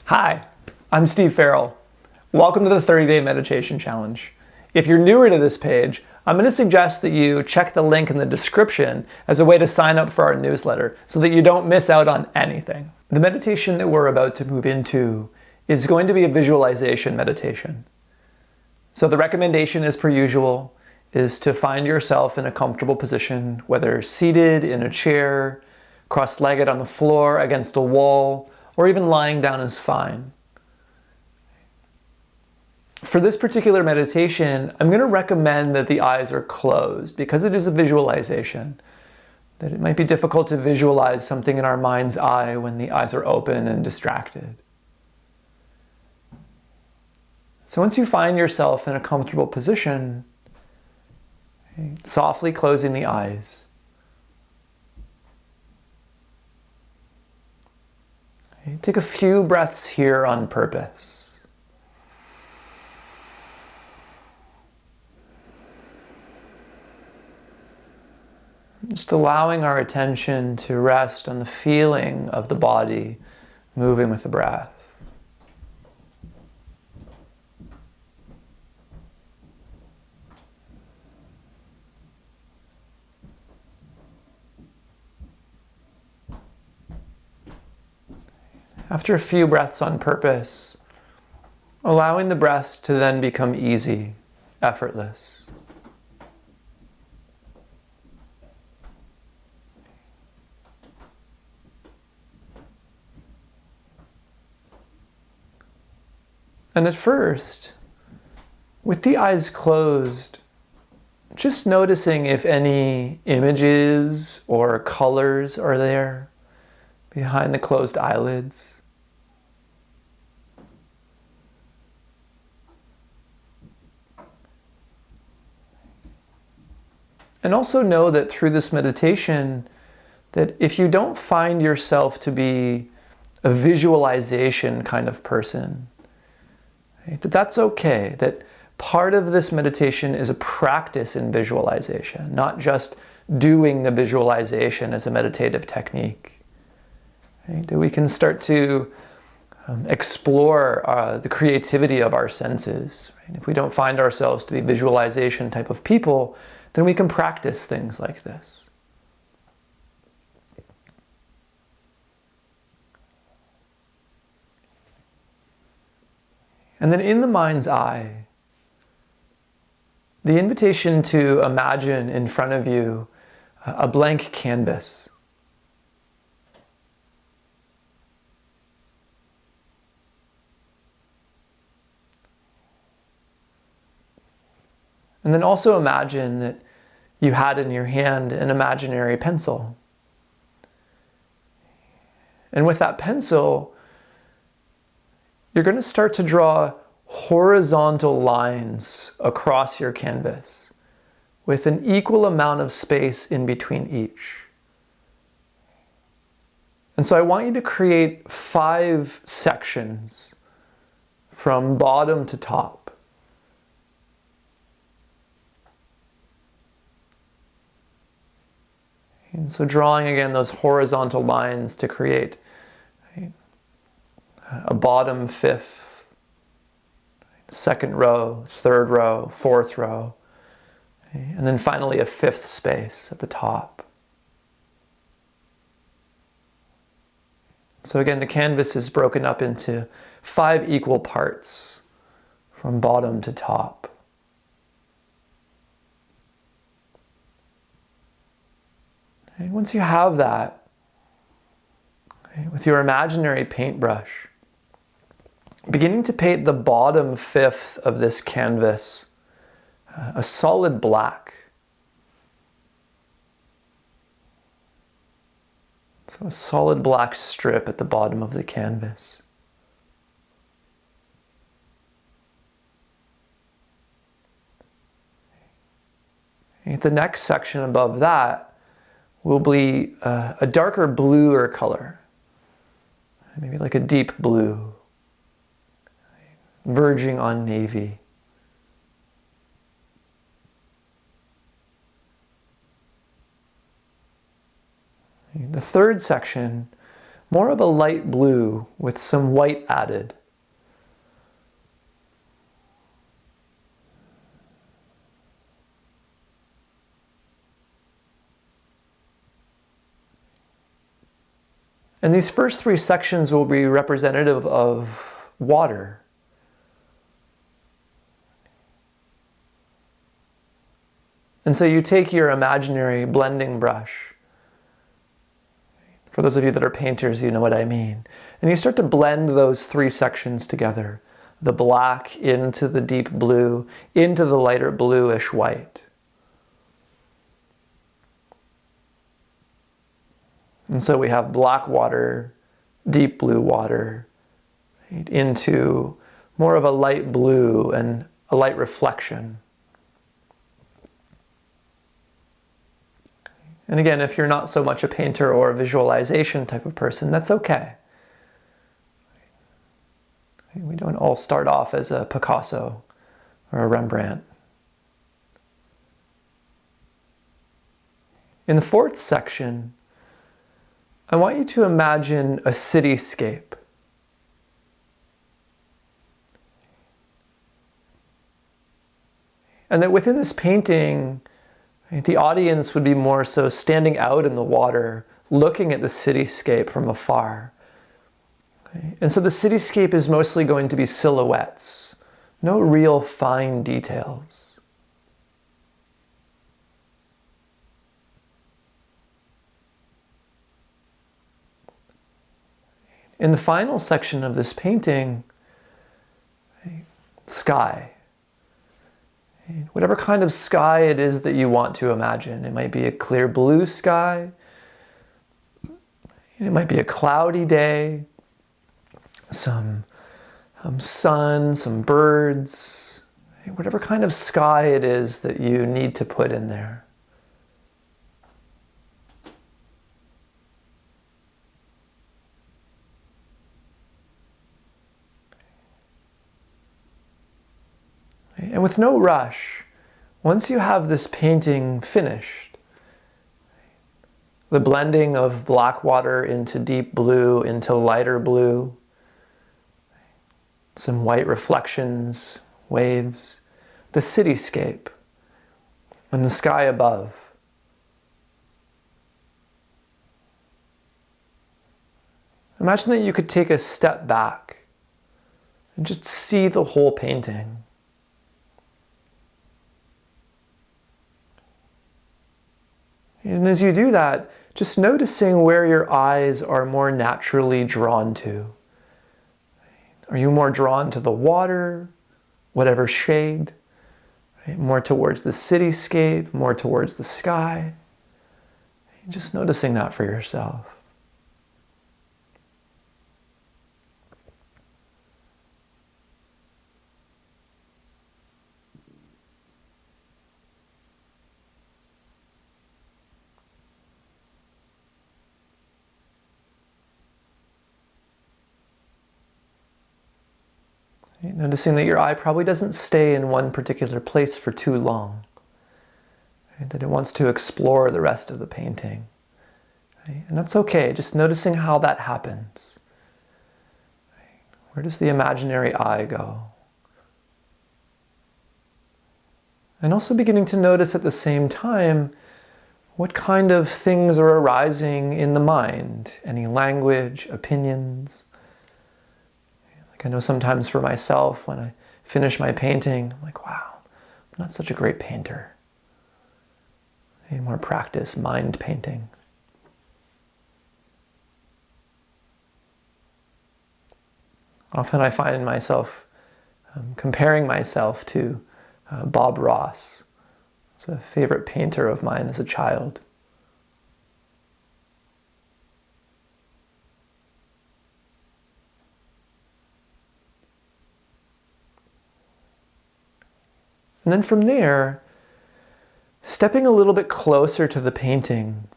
Hi, I'm Steve Ferrell. Welcome to the 30-Day Meditation Challenge. If you're newer to this page, I'm going to suggest that you check the link in the description as a way to sign up for our newsletter so that you don't miss out on anything. The meditation that we're about to move into is going to be a visualization meditation. So the recommendation, as per usual, is to find yourself in a comfortable position, whether seated in a chair, cross-legged on the floor, against a wall, or even lying down is fine. For this particular meditation, I'm going to recommend that the eyes are closed because it is a visualization. That it might be difficult to visualize something in our mind's eye when the eyes are open and distracted. So once you find yourself in a comfortable position, softly closing the eyes. Take a few breaths here on purpose. Just allowing our attention to rest on the feeling of the body moving with the breath. After a few breaths on purpose, allowing the breath to then become easy, effortless. And at first, with the eyes closed, just noticing if any images or colors are there behind the closed eyelids. And also know that through this meditation, that if you don't find yourself to be a visualization kind of person, right, that's okay. That part of this meditation is a practice in visualization, not just doing the visualization as a meditative technique. Right? That we can start to explore the creativity of our senses. Right? If we don't find ourselves to be visualization type of people, then we can practice things like this. And then in the mind's eye, the invitation to imagine in front of you a blank canvas. And then also imagine that you had in your hand an imaginary pencil. And with that pencil, you're going to start to draw horizontal lines across your canvas with an equal amount of space in between each. And so I want you to create 5 sections from bottom to top. And so drawing again those horizontal lines to create a bottom 5th, 2nd row, 3rd row, 4th row, and then finally a 5th space at the top. So again, the canvas is broken up into 5 equal parts from bottom to top. And once you have that, with your imaginary paintbrush, beginning to paint the bottom 5th of this canvas a solid black. So a solid black strip at the bottom of the canvas. The next section above that will be a darker bluer color, maybe like a deep blue, verging on navy. The third section more of a light blue with some white added. And these first three sections will be representative of water. And so you take your imaginary blending brush. For those of you that are painters, you know what I mean. And you start to blend those three sections together. The black into the deep blue, into the lighter bluish white. And so we have black water, deep blue water, right, into more of a light blue and a light reflection. And again, if you're not so much a painter or a visualization type of person, that's okay. We don't all start off as a Picasso or a Rembrandt. In the fourth section, I want you to imagine a cityscape. And that within this painting, the audience would be more so standing out in the water, looking at the cityscape from afar. And so the cityscape is mostly going to be silhouettes, no real fine details. In the final section of this painting, sky. Whatever kind of sky it is that you want to imagine. It might be a clear blue sky. It might be a cloudy day. Some sun, some birds. Whatever kind of sky it is that you need to put in there. And with no rush, once you have this painting finished, the blending of black water into deep blue, into lighter blue, some white reflections, waves, the cityscape, and the sky above. Imagine that you could take a step back and just see the whole painting. And as you do that, just noticing where your eyes are more naturally drawn to. Are you more drawn to the water, whatever shade? Right? More towards the cityscape, more towards the sky? Just noticing that for yourself. Noticing that your eye probably doesn't stay in one particular place for too long. Right? That it wants to explore the rest of the painting. Right? And that's okay, just noticing how that happens. Right? Where does the imaginary eye go? And also beginning to notice at the same time what kind of things are arising in the mind. Any language, opinions. I know sometimes for myself, when I finish my painting, I'm like, wow, I'm not such a great painter. I need more practice, mind painting. Often I find myself comparing myself to Bob Ross. He's a favorite painter of mine as a child. And then from there, stepping a little bit closer to the painting,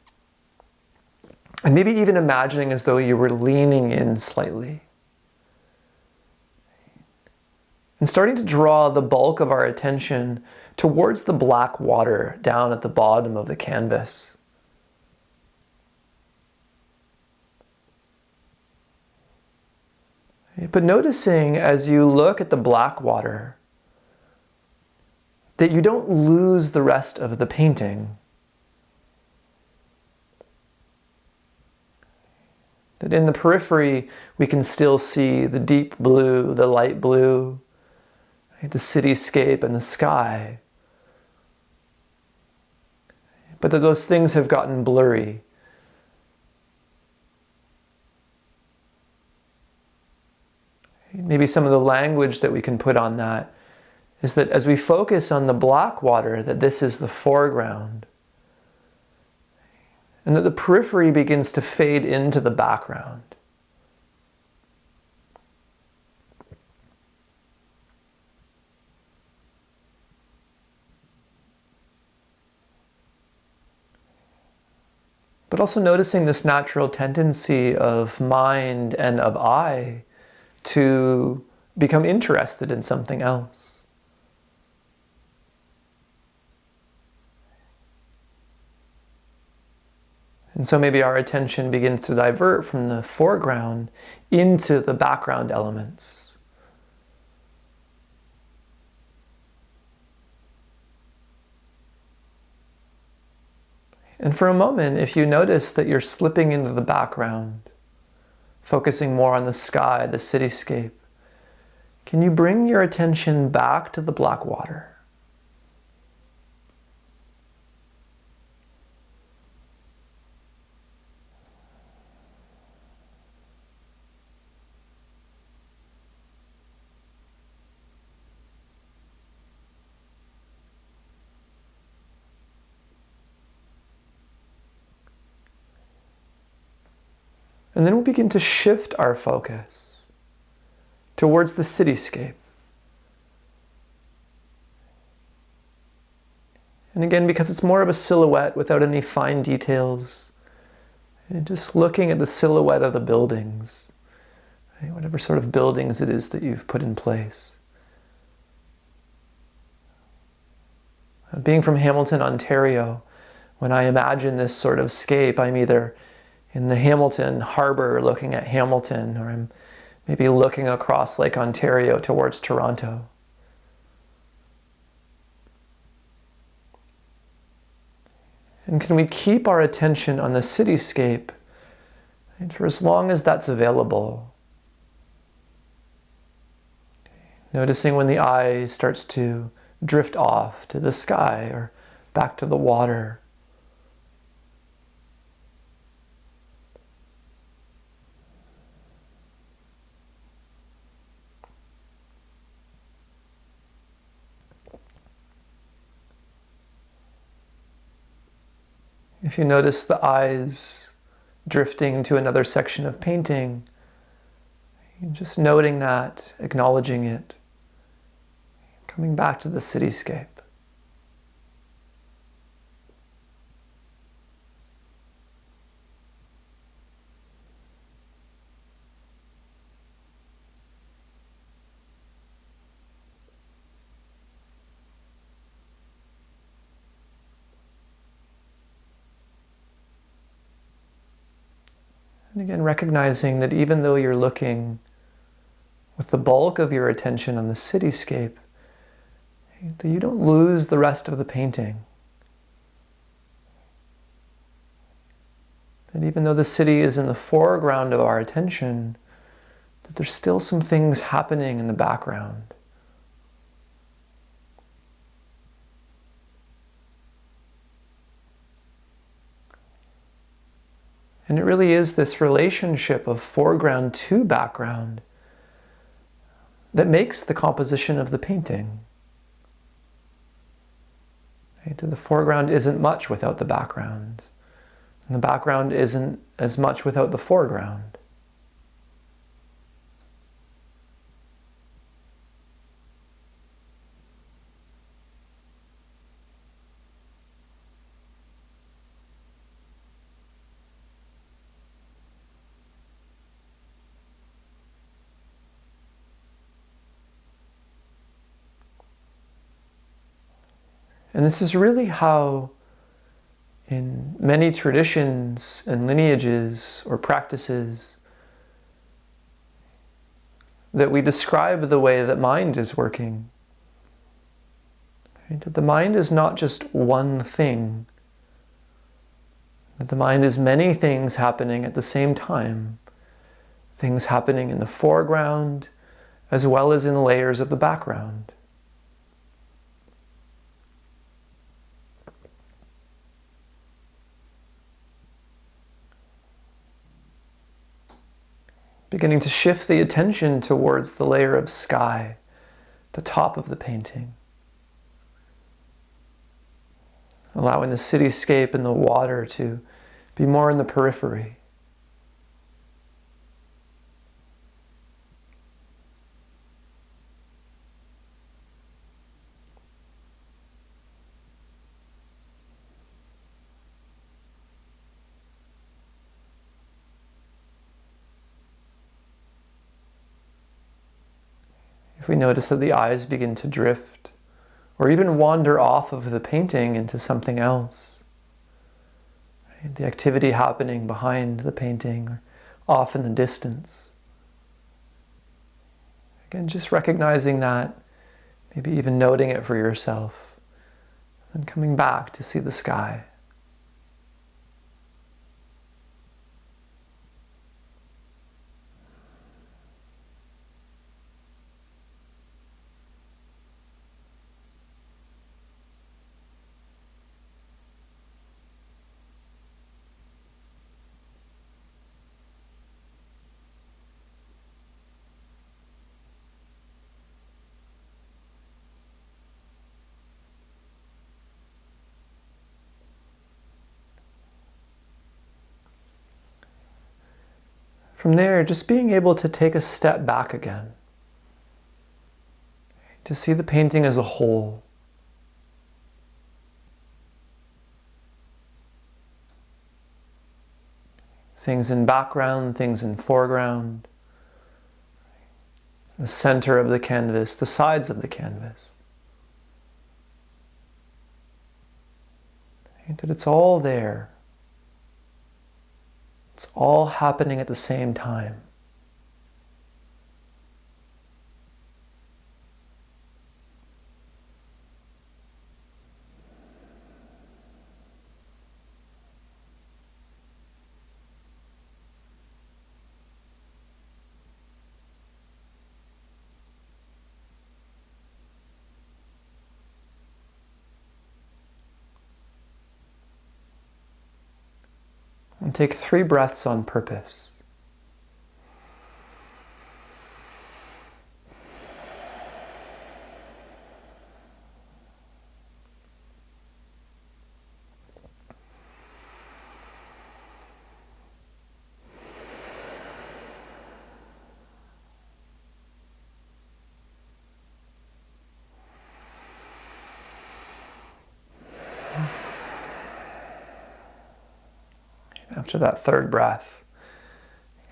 and maybe even imagining as though you were leaning in slightly. And starting to draw the bulk of our attention towards the black water down at the bottom of the canvas. But noticing as you look at the black water that you don't lose the rest of the painting. That in the periphery we can still see the deep blue, the light blue, right, the cityscape and the sky. But that those things have gotten blurry. Maybe some of the language that we can put on that is that as we focus on the black water, that this is the foreground. And that the periphery begins to fade into the background. But also noticing this natural tendency of mind and of I to become interested in something else. And so maybe our attention begins to divert from the foreground into the background elements. And for a moment, if you notice that you're slipping into the background, focusing more on the sky, the cityscape, can you bring your attention back to the black water? And then we'll begin to shift our focus towards the cityscape. And again, because it's more of a silhouette without any fine details, and just looking at the silhouette of the buildings, right, whatever sort of buildings it is that you've put in place. Being from Hamilton, Ontario, when I imagine this sort of scape, I'm either in the Hamilton harbor looking at Hamilton, or I'm maybe looking across Lake Ontario towards Toronto. And can we keep our attention on the cityscape, and for as long as that's available? Noticing when the eye starts to drift off to the sky or back to the water. If you notice the eyes drifting to another section of painting, just noting that, acknowledging it, coming back to the cityscape. And again, recognizing that even though you're looking with the bulk of your attention on the cityscape, that you don't lose the rest of the painting. That even though the city is in the foreground of our attention, that there's still some things happening in the background. And it really is this relationship of foreground to background that makes the composition of the painting. Right? The foreground isn't much without the background, and the background isn't as much without the foreground. And this is really how, in many traditions and lineages or practices, that we describe the way that mind is working. Right? That the mind is not just one thing. That the mind is many things happening at the same time. Things happening in the foreground as well as in layers of the background. Beginning to shift the attention towards the layer of sky, the top of the painting. Allowing the cityscape and the water to be more in the periphery. If we notice that the eyes begin to drift, or even wander off of the painting into something else, right? The activity happening behind the painting, or off in the distance. Again, just recognizing that, maybe even noting it for yourself, and coming back to see the sky. From there, just being able to take a step back again, to see the painting as a whole. Things in background, things in foreground, the center of the canvas, the sides of the canvas. That it's all there. It's all happening at the same time. And take 3 breaths on purpose. After that 3rd breath,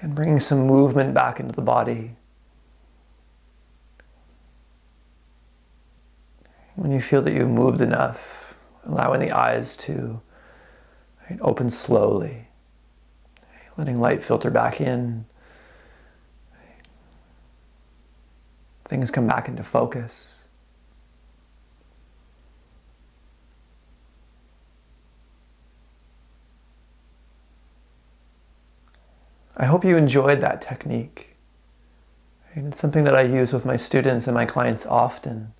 and bringing some movement back into the body. When you feel that you've moved enough, allowing the eyes to open slowly, letting light filter back in. Things come back into focus. I hope you enjoyed that technique. It's something that I use with my students and my clients often.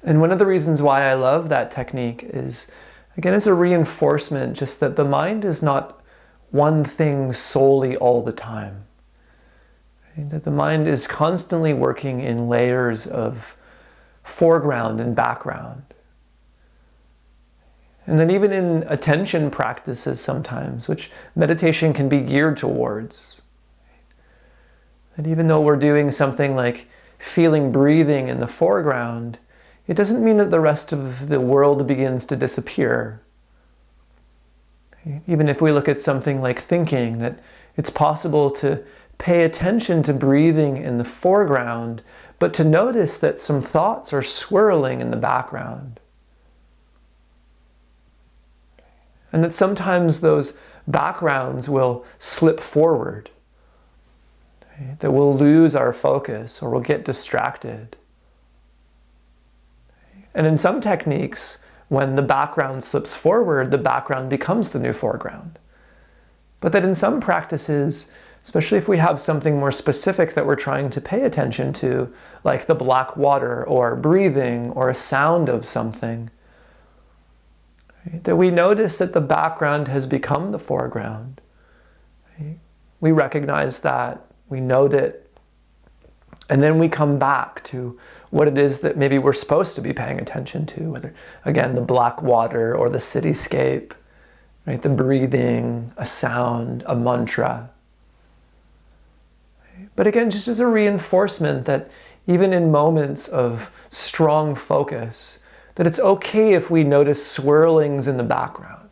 And one of the reasons why I love that technique is, again, it's a reinforcement just that the mind is not one thing solely all the time. That the mind is constantly working in layers of foreground and background. And then even in attention practices sometimes, which meditation can be geared towards. And even though we're doing something like feeling breathing in the foreground, it doesn't mean that the rest of the world begins to disappear. Even if we look at something like thinking, that it's possible to pay attention to breathing in the foreground, but to notice that some thoughts are swirling in the background. And that sometimes those backgrounds will slip forward. right? That we'll lose our focus or we'll get distracted. And in some techniques, when the background slips forward, the background becomes the new foreground. But that in some practices, especially if we have something more specific that we're trying to pay attention to, like the black water or breathing or a sound of something, right, that we notice that the background has become the foreground. Right? We recognize that, we note it, and then we come back to what it is that maybe we're supposed to be paying attention to, whether, again, the black water or the cityscape, right? The breathing, a sound, a mantra. But again, just as a reinforcement that even in moments of strong focus, that it's okay if we notice swirlings in the background.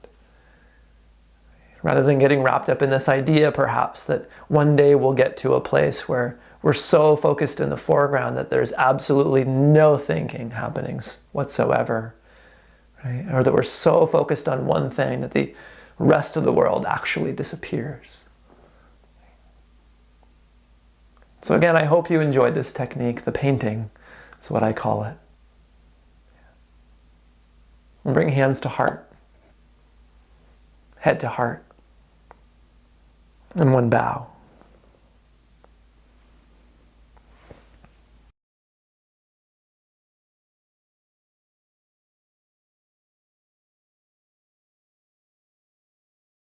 Rather than getting wrapped up in this idea, perhaps, that one day we'll get to a place where we're so focused in the foreground that there's absolutely no thinking happening whatsoever, right? Or that we're so focused on one thing that the rest of the world actually disappears. So again, I hope you enjoyed this technique. The painting is what I call it. And bring hands to heart, head to heart, and one bow.